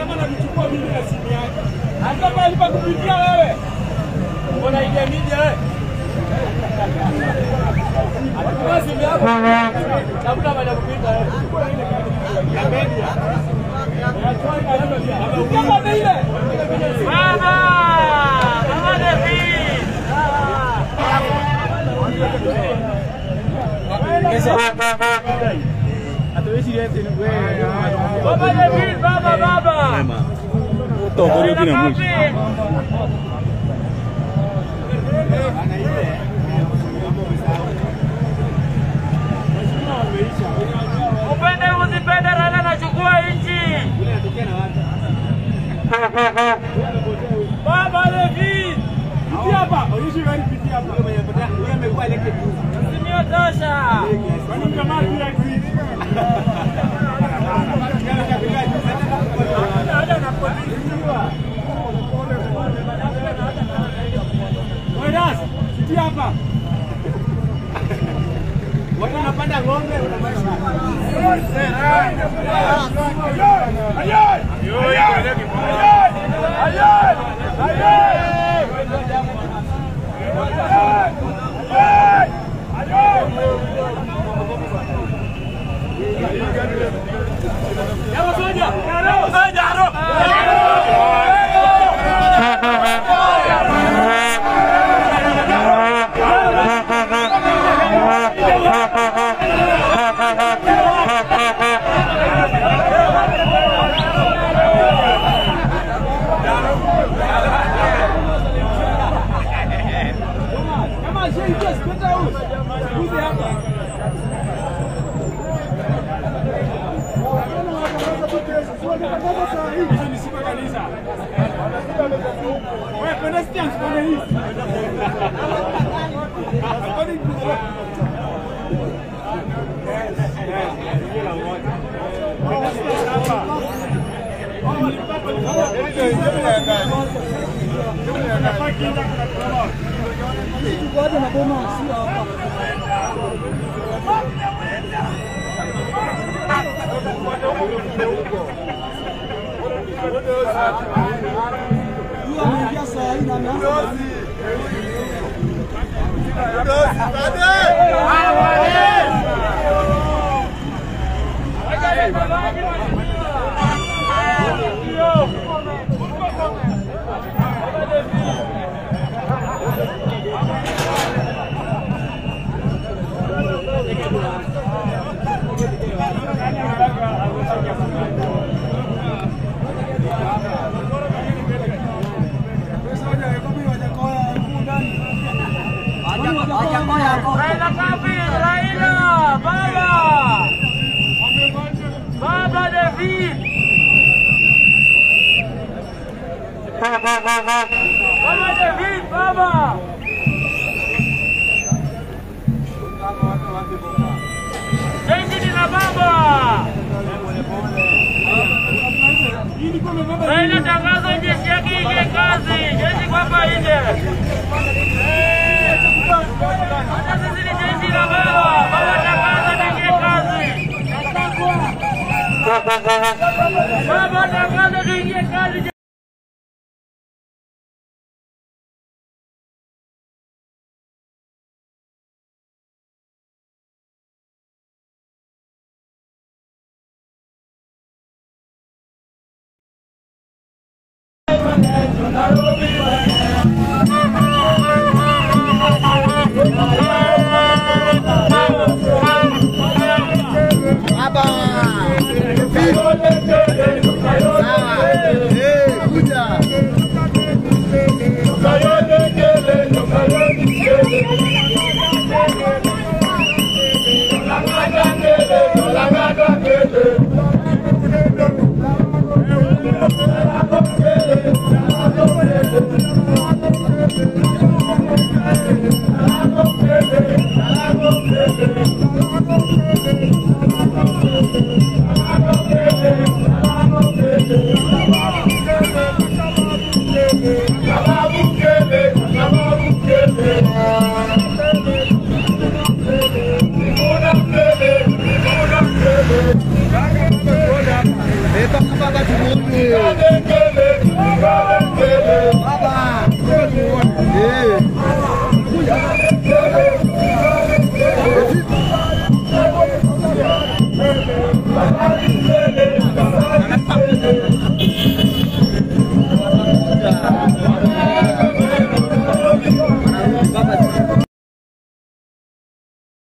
Kama nakuchukua mimi na simu yake. Hata kama alipa kupitia wewe. Mbona ile media wewe? Atakuwa simu yako. Tafuta baada kupita wewe. Ya media. Kama ile. Baba! Baba David. Baba David, baba. Tohori kina mwisho. Upende usipende Raila anachukua nchi. Baba David. Piti hapa. Onyesha gani piti hapa. Huyo amekuwa elected. Sio tosha. Kwani kama bila hivi. Wewe piti hapa. Watu wanapanda ng'ombe unamaisha. Baba David. Baba David, baba. Jeshi ni la baba. Raila tangazo jeshi yake ingie kazi. Jeshi kwamba nje. Hata sisi ni jeshi la baba. Baba tangazo ingie kazi. Baba tangazo ingie kazi. Beba baba tumundu. Adeke